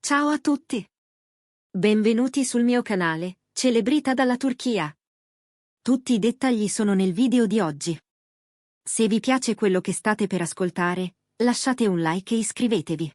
Ciao a tutti! Benvenuti sul mio canale, Celebrita dalla Turchia. Tutti i dettagli sono nel video di oggi. Se vi piace quello che state per ascoltare, lasciate un like e iscrivetevi.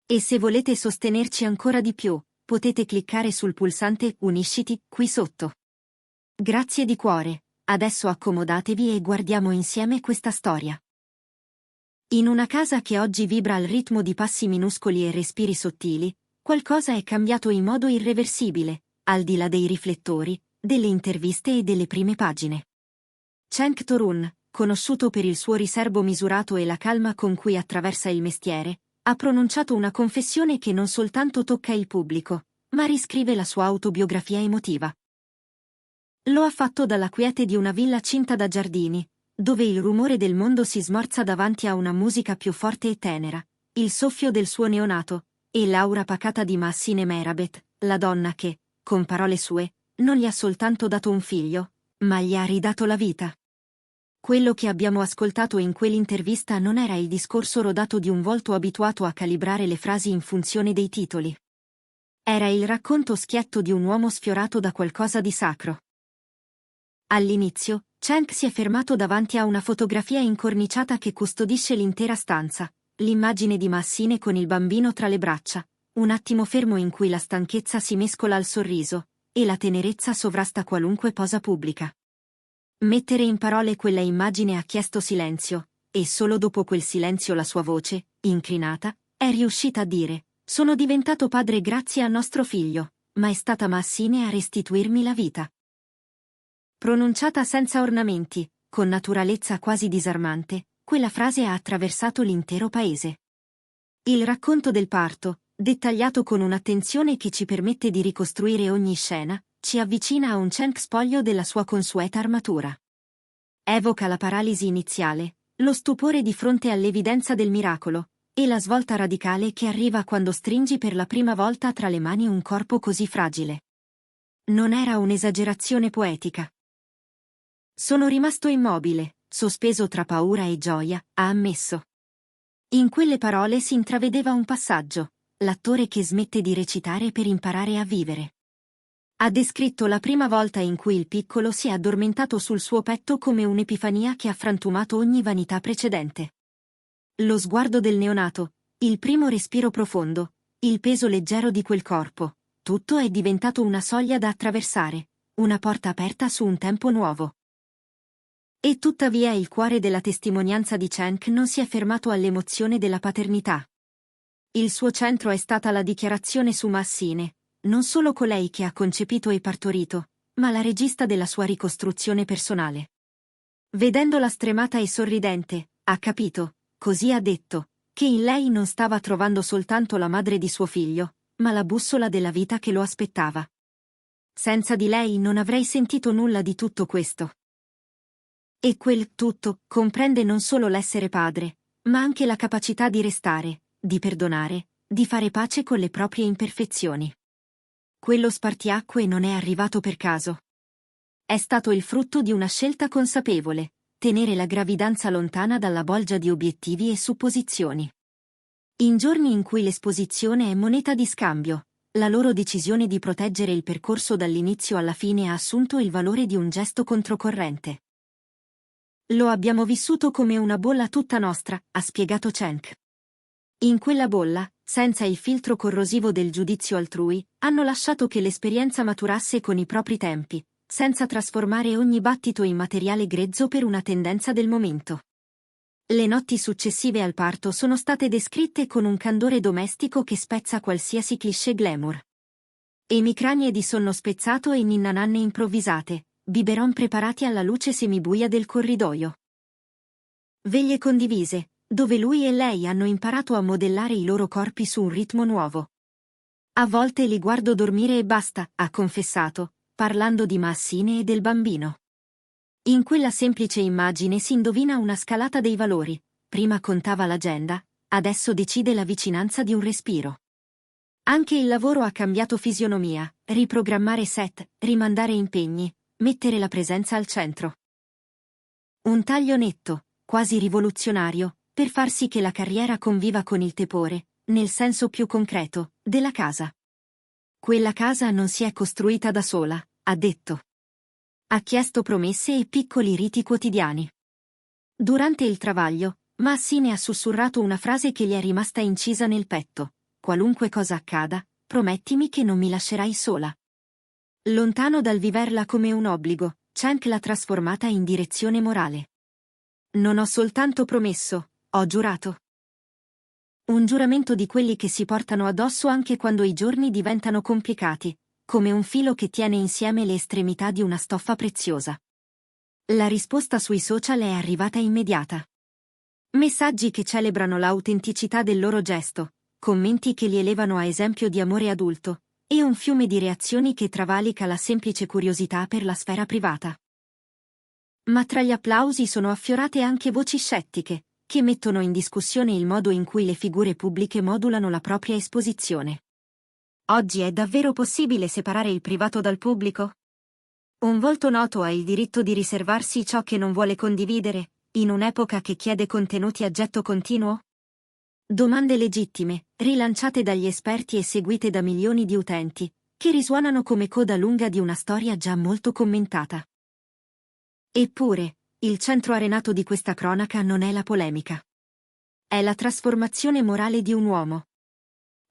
E se volete sostenerci ancora di più, potete cliccare sul pulsante Unisciti qui sotto. Grazie di cuore, adesso accomodatevi e guardiamo insieme questa storia. In una casa che oggi vibra al ritmo di passi minuscoli e respiri sottili, qualcosa è cambiato in modo irreversibile, al di là dei riflettori, delle interviste e delle prime pagine. Cenk Torun, conosciuto per il suo riserbo misurato e la calma con cui attraversa il mestiere, ha pronunciato una confessione che non soltanto tocca il pubblico, ma riscrive la sua autobiografia emotiva. Lo ha fatto dalla quiete di una villa cinta da giardini, dove il rumore del mondo si smorza davanti a una musica più forte e tenera, il soffio del suo neonato, e l'aura pacata di Massine Merabet, la donna che, con parole sue, non gli ha soltanto dato un figlio, ma gli ha ridato la vita. Quello che abbiamo ascoltato in quell'intervista non era il discorso rodato di un volto abituato a calibrare le frasi in funzione dei titoli. Era il racconto schietto di un uomo sfiorato da qualcosa di sacro. All'inizio, Cenk si è fermato davanti a una fotografia incorniciata che custodisce l'intera stanza, l'immagine di Massine con il bambino tra le braccia, un attimo fermo in cui la stanchezza si mescola al sorriso, e la tenerezza sovrasta qualunque posa pubblica. Mettere in parole quella immagine ha chiesto silenzio, e solo dopo quel silenzio la sua voce, incrinata, è riuscita a dire: «Sono diventato padre grazie a nostro figlio, ma è stata Massine a restituirmi la vita». Pronunciata senza ornamenti, con naturalezza quasi disarmante, quella frase ha attraversato l'intero paese. Il racconto del parto, dettagliato con un'attenzione che ci permette di ricostruire ogni scena, ci avvicina a un Cenk spoglio della sua consueta armatura. Evoca la paralisi iniziale, lo stupore di fronte all'evidenza del miracolo, e la svolta radicale che arriva quando stringi per la prima volta tra le mani un corpo così fragile. Non era un'esagerazione poetica. «Sono rimasto immobile, sospeso tra paura e gioia», ha ammesso. In quelle parole si intravedeva un passaggio, l'attore che smette di recitare per imparare a vivere. Ha descritto la prima volta in cui il piccolo si è addormentato sul suo petto come un'epifania che ha frantumato ogni vanità precedente. Lo sguardo del neonato, il primo respiro profondo, il peso leggero di quel corpo, tutto è diventato una soglia da attraversare, una porta aperta su un tempo nuovo. E tuttavia il cuore della testimonianza di Cenk non si è fermato all'emozione della paternità. Il suo centro è stata la dichiarazione su Massine, non solo colei che ha concepito e partorito, ma la regista della sua ricostruzione personale. Vedendola stremata e sorridente, ha capito, così ha detto, che in lei non stava trovando soltanto la madre di suo figlio, ma la bussola della vita che lo aspettava. Senza di lei non avrei sentito nulla di tutto questo. E quel tutto comprende non solo l'essere padre, ma anche la capacità di restare, di perdonare, di fare pace con le proprie imperfezioni. Quello spartiacque non è arrivato per caso. È stato il frutto di una scelta consapevole, tenere la gravidanza lontana dalla bolgia di obiettivi e supposizioni. In giorni in cui l'esposizione è moneta di scambio, la loro decisione di proteggere il percorso dall'inizio alla fine ha assunto il valore di un gesto controcorrente. Lo abbiamo vissuto come una bolla tutta nostra, ha spiegato Cenk. In quella bolla, senza il filtro corrosivo del giudizio altrui, hanno lasciato che l'esperienza maturasse con i propri tempi, senza trasformare ogni battito in materiale grezzo per una tendenza del momento. Le notti successive al parto sono state descritte con un candore domestico che spezza qualsiasi cliché glamour. Emicranie di sonno spezzato e ninna-nanne improvvisate, biberon preparati alla luce semibuia del corridoio. Veglie condivise, dove lui e lei hanno imparato a modellare i loro corpi su un ritmo nuovo. A volte li guardo dormire e basta, ha confessato, parlando di Massine e del bambino. In quella semplice immagine si indovina una scalata dei valori, prima contava l'agenda, adesso decide la vicinanza di un respiro. Anche il lavoro ha cambiato fisionomia, riprogrammare set, rimandare impegni, mettere la presenza al centro. Un taglio netto, quasi rivoluzionario, per far sì che la carriera conviva con il tepore, nel senso più concreto, della casa. Quella casa non si è costruita da sola, ha detto. Ha chiesto promesse e piccoli riti quotidiani. Durante il travaglio, Massine ha sussurrato una frase che gli è rimasta incisa nel petto. Qualunque cosa accada, promettimi che non mi lascerai sola. Lontano dal viverla come un obbligo, Cenk l'ha trasformata in direzione morale. Non ho soltanto promesso, ho giurato. Un giuramento di quelli che si portano addosso anche quando i giorni diventano complicati, come un filo che tiene insieme le estremità di una stoffa preziosa. La risposta sui social è arrivata immediata. Messaggi che celebrano l'autenticità del loro gesto, commenti che li elevano a esempio di amore adulto, e un fiume di reazioni che travalica la semplice curiosità per la sfera privata. Ma tra gli applausi sono affiorate anche voci scettiche, che mettono in discussione il modo in cui le figure pubbliche modulano la propria esposizione. Oggi è davvero possibile separare il privato dal pubblico? Un volto noto ha il diritto di riservarsi ciò che non vuole condividere, in un'epoca che chiede contenuti a getto continuo? Domande legittime, rilanciate dagli esperti e seguite da milioni di utenti, che risuonano come coda lunga di una storia già molto commentata. Eppure, il centro arenato di questa cronaca non è la polemica. È la trasformazione morale di un uomo.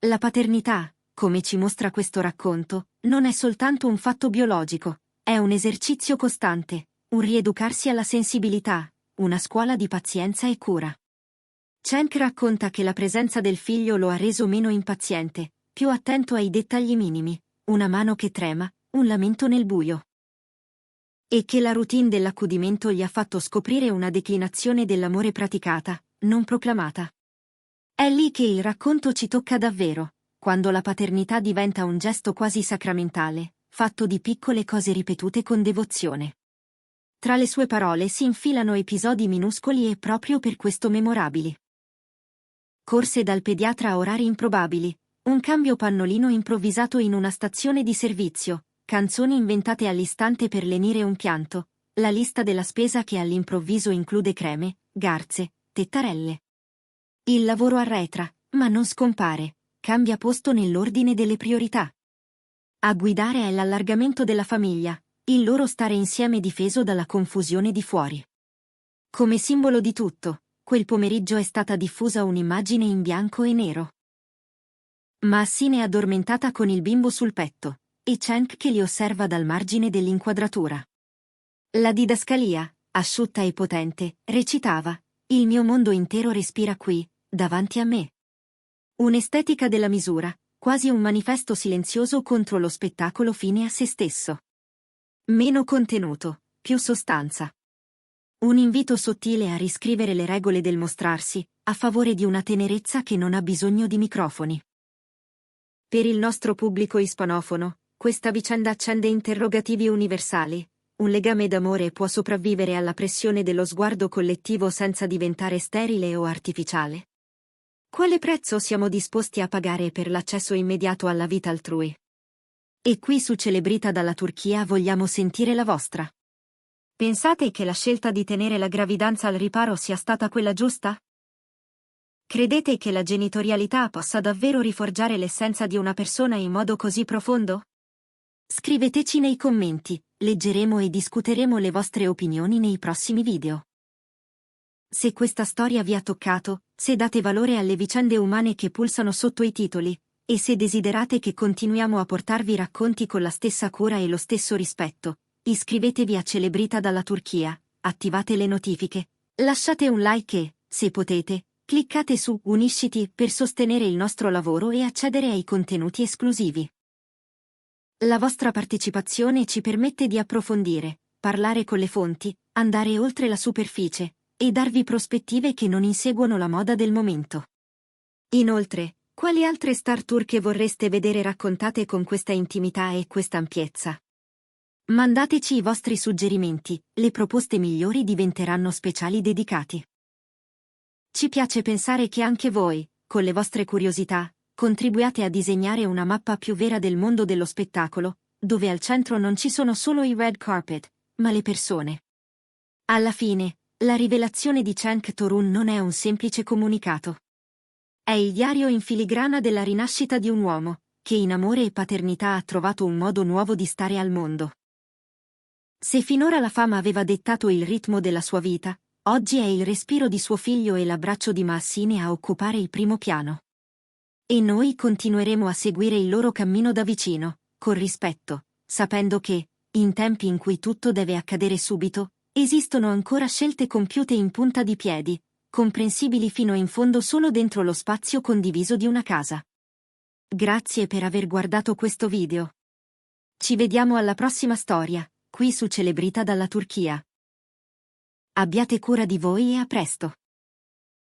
La paternità, come ci mostra questo racconto, non è soltanto un fatto biologico, è un esercizio costante, un rieducarsi alla sensibilità, una scuola di pazienza e cura. Cenk racconta che la presenza del figlio lo ha reso meno impaziente, più attento ai dettagli minimi, una mano che trema, un lamento nel buio. E che la routine dell'accudimento gli ha fatto scoprire una declinazione dell'amore praticata, non proclamata. È lì che il racconto ci tocca davvero, quando la paternità diventa un gesto quasi sacramentale, fatto di piccole cose ripetute con devozione. Tra le sue parole si infilano episodi minuscoli e proprio per questo memorabili. Corse dal pediatra a orari improbabili, un cambio pannolino improvvisato in una stazione di servizio, canzoni inventate all'istante per lenire un pianto, la lista della spesa che all'improvviso include creme, garze, tettarelle. Il lavoro arretra, ma non scompare, cambia posto nell'ordine delle priorità. A guidare è l'allargamento della famiglia, il loro stare insieme difeso dalla confusione di fuori. Come simbolo di tutto, quel pomeriggio è stata diffusa un'immagine in bianco e nero. Massine è addormentata con il bimbo sul petto, e Cenk che li osserva dal margine dell'inquadratura. La didascalia, asciutta e potente, recitava: «Il mio mondo intero respira qui, davanti a me». Un'estetica della misura, quasi un manifesto silenzioso contro lo spettacolo fine a se stesso. Meno contenuto, più sostanza. Un invito sottile a riscrivere le regole del mostrarsi, a favore di una tenerezza che non ha bisogno di microfoni. Per il nostro pubblico ispanofono, questa vicenda accende interrogativi universali. Un legame d'amore può sopravvivere alla pressione dello sguardo collettivo senza diventare sterile o artificiale? Quale prezzo siamo disposti a pagare per l'accesso immediato alla vita altrui? E qui su Celebrita dalla Turchia vogliamo sentire la vostra. Pensate che la scelta di tenere la gravidanza al riparo sia stata quella giusta? Credete che la genitorialità possa davvero riforgiare l'essenza di una persona in modo così profondo? Scriveteci nei commenti, leggeremo e discuteremo le vostre opinioni nei prossimi video. Se questa storia vi ha toccato, se date valore alle vicende umane che pulsano sotto i titoli, e se desiderate che continuiamo a portarvi racconti con la stessa cura e lo stesso rispetto, iscrivetevi a Celebrita dalla Turchia, attivate le notifiche, lasciate un like e, se potete, cliccate su Unisciti per sostenere il nostro lavoro e accedere ai contenuti esclusivi. La vostra partecipazione ci permette di approfondire, parlare con le fonti, andare oltre la superficie, e darvi prospettive che non inseguono la moda del momento. Inoltre, quali altre star turche vorreste vedere raccontate con questa intimità e questa ampiezza? Mandateci i vostri suggerimenti, le proposte migliori diventeranno speciali dedicati. Ci piace pensare che anche voi, con le vostre curiosità, contribuiate a disegnare una mappa più vera del mondo dello spettacolo, dove al centro non ci sono solo i red carpet, ma le persone. Alla fine, la rivelazione di Cenk Torun non è un semplice comunicato. È il diario in filigrana della rinascita di un uomo, che in amore e paternità ha trovato un modo nuovo di stare al mondo. Se finora la fama aveva dettato il ritmo della sua vita, oggi è il respiro di suo figlio e l'abbraccio di Massine a occupare il primo piano. E noi continueremo a seguire il loro cammino da vicino, con rispetto, sapendo che, in tempi in cui tutto deve accadere subito, esistono ancora scelte compiute in punta di piedi, comprensibili fino in fondo solo dentro lo spazio condiviso di una casa. Grazie per aver guardato questo video. Ci vediamo alla prossima storia, qui su Celebrita dalla Turchia. Abbiate cura di voi e a presto.